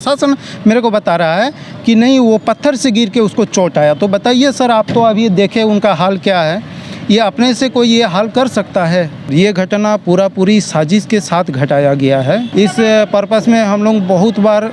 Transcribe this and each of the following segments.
शासन मेरे को बता रहा है कि नहीं, वो पत्थर से गिर के उसको चोट आया। तो बताइए सर, आप तो अभी देखे उनका हाल क्या है। ये अपने से कोई ये हाल कर सकता है? ये घटना पूरी साजिश के साथ घटाया गया है। इस पर्पस में हम लोग बहुत बार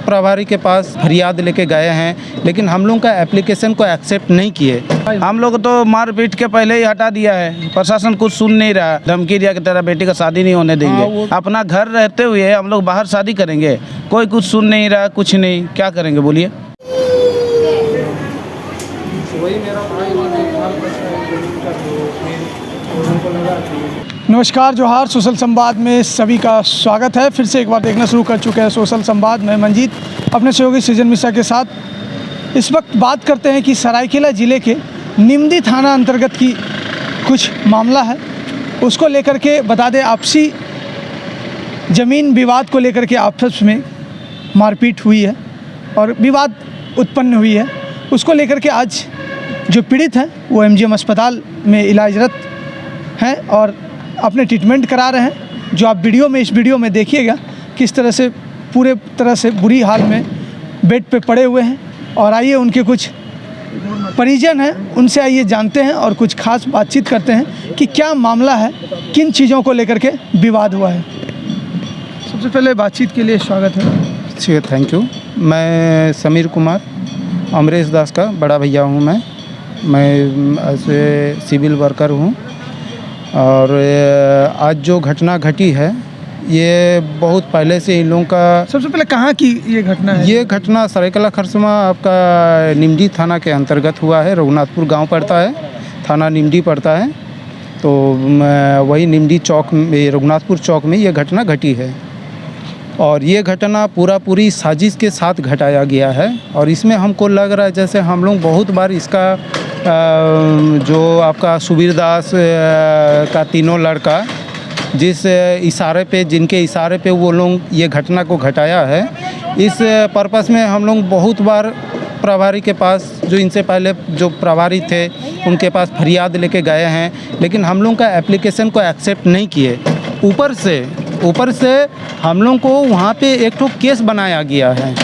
प्रभारी के पास फरियाद लेके गए हैं, लेकिन हम लोग का एप्लीकेशन को एक्सेप्ट नहीं किए। हम लोग तो मार पीट के पहले ही हटा दिया है। प्रशासन कुछ सुन नहीं रहा। धमकी दिया कि तेरा बेटी का शादी नहीं होने देंगे। अपना घर रहते हुए हम लोग बाहर शादी करेंगे, कोई कुछ सुन नहीं रहा, कुछ नहीं, क्या करेंगे बोलिए। नमस्कार, जोहार। सोशल संवाद में सभी का स्वागत है। फिर से एक बार देखना शुरू कर चुके हैं सोशल संवाद। मैं मंजीत अपने सहयोगी सृजन मिश्रा के साथ इस वक्त बात करते हैं कि सरायकेला ज़िले के निमदी थाना अंतर्गत की कुछ मामला है, उसको लेकर के बता दें। आपसी ज़मीन विवाद को लेकर के आपस में मारपीट हुई है और विवाद उत्पन्न हुई है। उसको लेकर के आज जो पीड़ित हैं वो एमजीएम अस्पताल में इलाजरत हैं और अपने ट्रीटमेंट करा रहे हैं। जो आप इस वीडियो में देखिएगा किस तरह से पूरे तरह से बुरी हाल में बेड पे पड़े हुए हैं। और आइए उनके कुछ परिजन हैं, उनसे आइए जानते हैं और कुछ खास बातचीत करते हैं कि क्या मामला है, किन चीज़ों को लेकर के विवाद हुआ है। सबसे पहले बातचीत के लिए स्वागत है। जी, थैंक यू। मैं समीर कुमार, अमरेश दास का बड़ा भैया हूँ। मैं ऐसे सिविल वर्कर हूँ। और आज जो घटना घटी है ये बहुत पहले से इन लोगों का। सबसे पहले कहाँ की ये घटना है? ये घटना सरायकेला खरसमा आपका निमडी थाना के अंतर्गत हुआ है। रघुनाथपुर गांव पड़ता है, थाना निमडी पड़ता है। तो वही निमडी चौक में, रघुनाथपुर चौक में ये घटना घटी है। और ये घटना पूरी साजिश के साथ घटाया गया है। और इसमें हमको लग रहा है जैसे हम लोग बहुत बार इसका जो आपका सुबीर दास का तीनों लड़का जिनके इशारे पे वो लोग ये घटना को घटाया है, इस पर्पस में हम लोग बहुत बार प्रभारी के पास, जो इनसे पहले जो प्रभारी थे उनके पास फरियाद लेके गए हैं, लेकिन हम लोग का एप्लीकेशन को एक्सेप्ट नहीं किए। ऊपर से हम लोग को वहाँ पे एक तो केस बनाया गया है,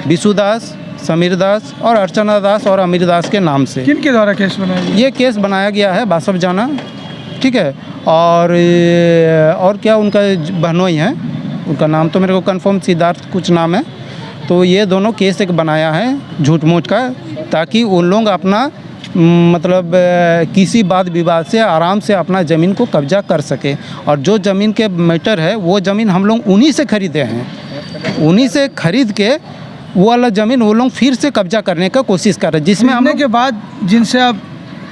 विशु दास, समीर दास और अर्चना दास और अमीर दास के नाम से। किनके द्वारा केस बनाया गया? ये केस बनाया गया है बासव जाना, ठीक है। और क्या उनका बहनोई है, उनका नाम तो मेरे को कंफर्म सिद्धार्थ कुछ नाम है। तो ये दोनों केस एक बनाया है झूठ मूठ का, ताकि उन लोग अपना मतलब किसी वाद विवाद से आराम से अपना ज़मीन को कब्जा कर सके। और जो ज़मीन के मैटर है वो ज़मीन हम लोग उन्हीं से खरीदे हैं। उन्हीं से खरीद के वो वाला ज़मीन वो लोग फिर से कब्जा करने का कोशिश कर रहे हैं, जिसमें हम के बाद जिनसे आप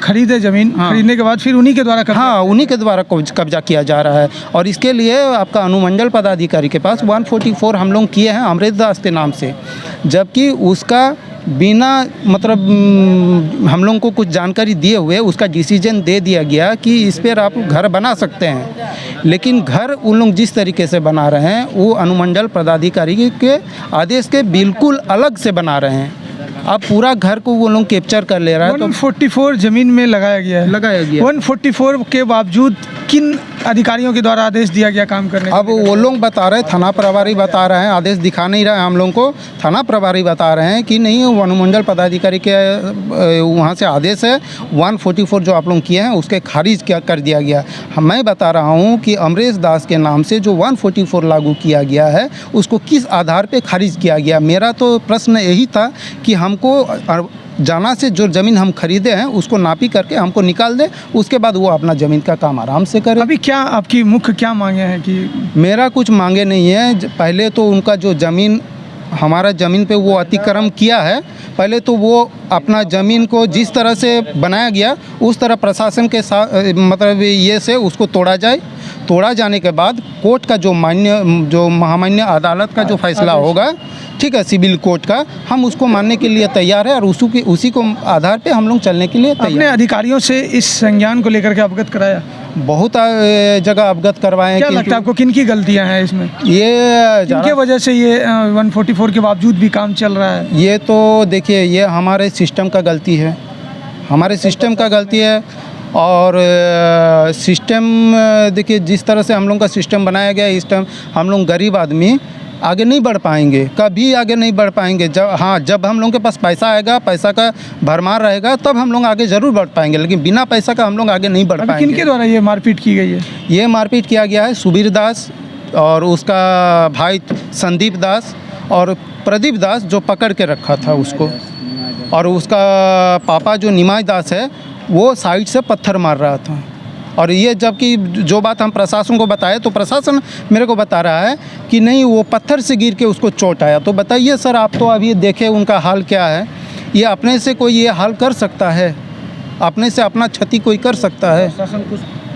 खरीदे ज़मीन, हाँ, खरीदने के बाद फिर उन्हीं के द्वारा उन्हीं के द्वारा कब्जा किया जा रहा है। और इसके लिए आपका अनुमंडल पदाधिकारी के पास 144 हम लोग किए हैं अमरेश दास के नाम से, जबकि उसका बिना मतलब हम लोगों को कुछ जानकारी दिए हुए उसका डिसीजन दे दिया गया कि इस पर आप घर बना सकते हैं। लेकिन घर उन लोग जिस तरीके से बना रहे हैं वो अनुमंडल पदाधिकारी के आदेश के बिल्कुल अलग से बना रहे हैं। अब पूरा घर को वो लोग कैप्चर कर ले रहा है। 144 ज़मीन में लगाया गया है। 144 के बावजूद किन अधिकारियों के द्वारा आदेश दिया गया काम करने? अब वो लोग बता रहे हैं, थाना प्रभारी बता रहे हैं, आदेश दिखा नहीं रहा है हम लोगों को। थाना प्रभारी बता रहे हैं कि नहीं, वो अनुमंडल पदाधिकारी के वहाँ से आदेश है 144 जो आप लोग किए हैं उसके खारिज कर दिया गया। मैं बता रहा हूँ कि अमरेश दास के नाम से जो 144 लागू किया गया है उसको किस आधार पर खारिज किया गया। मेरा तो प्रश्न यही था कि हमको जाना से जो ज़मीन हम खरीदे हैं उसको नापी करके हमको निकाल दे, उसके बाद वो अपना ज़मीन का काम आराम से करे। अभी क्या आपकी मुख्य क्या मांगे हैं? कि मेरा कुछ मांगे नहीं है। पहले तो उनका जो ज़मीन, हमारा ज़मीन पे वो अतिक्रमण किया है, पहले तो वो अपना ज़मीन को जिस तरह से बनाया गया उस तरह प्रशासन के साथ मतलब ये से उसको तोड़ा जाए। तोड़ा जाने के बाद कोर्ट का जो महामान्य अदालत का जो फैसला होगा, ठीक है, सिविल कोर्ट का, हम उसको मानने के लिए तैयार है और उसी को आधार पे हम लोग चलने के लिए तैयार। अपने अधिकारियों से इस संज्ञान को लेकर के अवगत कराया? बहुत जगह अवगत करवाएं। क्या लगता है आपको किन की गलतियां हैं इसमें? ये किनके वजह से ये 144 के बावजूद भी काम चल रहा है? ये तो देखिए, ये हमारे सिस्टम का गलती है, हमारे सिस्टम का गलती है। और सिस्टम देखिए जिस तरह से हम लोग का सिस्टम बनाया गया, इस टाइम हम लोग गरीब आदमी आगे नहीं बढ़ पाएंगे, कभी आगे नहीं बढ़ पाएंगे। जब हम लोगों के पास पैसा आएगा, पैसा का भरमार रहेगा, तब हम लोग आगे ज़रूर बढ़ पाएंगे, लेकिन बिना पैसा का हम लोग आगे नहीं बढ़ अभी पाएंगे। किनके द्वारा ये मारपीट की गई है? ये मारपीट किया गया है सुबीर दास और उसका भाई संदीप दास और प्रदीप दास जो पकड़ के रखा था उसको, और उसका पापा जो निमाई दास है वो साइड से पत्थर मार रहा था। और ये जबकि जो बात हम प्रशासन को बताए तो प्रशासन मेरे को बता रहा है कि नहीं, वो पत्थर से गिर के उसको चोट आया। तो बताइए सर, आप तो अभी देखे उनका हाल क्या है। ये अपने से कोई ये हाल कर सकता है? अपने से अपना क्षति कोई कर सकता है?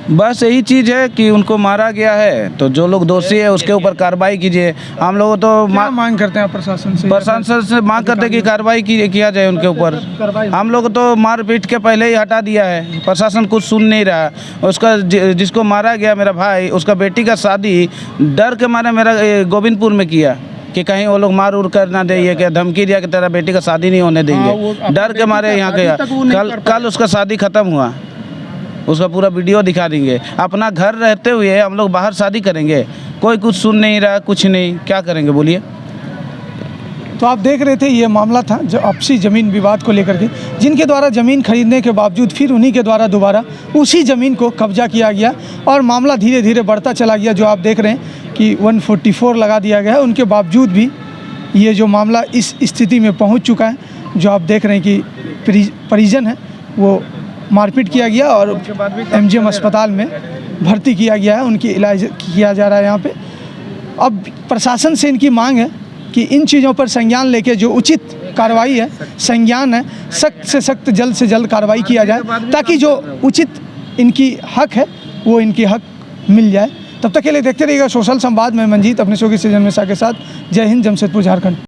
बस यही चीज़ है कि उनको मारा गया है, तो जो लोग दोषी है उसके ऊपर कार्रवाई कीजिए। हम लोग तो क्या मांग करते हैं प्रशासन से? प्रशासन से मांग करते हैं कि कार्रवाई किया जाए उनके ऊपर। हम लोग तो मारपीट के पहले ही हटा दिया है, प्रशासन कुछ सुन नहीं रहा। उसका जिसको मारा गया मेरा भाई, उसका बेटी का शादी डर के मारे मेरा गोविंदपुर में किया कि कहीं वो लोग मार उड़ कर ना दे, ये क्या धमकी दिया कि तेरा बेटी का शादी नहीं होने देंगे। डर के मारे यहाँ गया। कल उसका शादी ख़त्म हुआ, उसका पूरा वीडियो दिखा देंगे। अपना घर रहते हुए हम लोग बाहर शादी करेंगे, कोई कुछ सुन नहीं रहा, कुछ नहीं, क्या करेंगे बोलिए। तो आप देख रहे थे ये मामला था जो आपसी ज़मीन विवाद को लेकर के, जिनके द्वारा ज़मीन खरीदने के बावजूद फिर उन्हीं के द्वारा दोबारा उसी ज़मीन को कब्जा किया गया और मामला धीरे धीरे बढ़ता चला गया। जो आप देख रहे हैं कि 144 लगा दिया गया है, उनके बावजूद भी ये जो मामला इस स्थिति में पहुंच चुका है। जो आप देख रहे हैं कि परिजन है वो मारपीट किया गया और एमजीएम अस्पताल में भर्ती किया गया है, उनकी इलाज किया जा रहा है यहाँ पे। अब प्रशासन से इनकी मांग है कि इन चीज़ों पर संज्ञान लेके जो उचित कार्रवाई है, संज्ञान है, सख्त से सख्त जल्द से जल्द कार्रवाई किया जाए, ताकि जो उचित इनकी हक है वो इनकी हक मिल जाए। तब तक के लिए देखते रहिएगा सोशल संवाद में मंजीत, अपने शो की सीजन मिसा के साथ। जय हिंद, जमशेदपुर, झारखंड।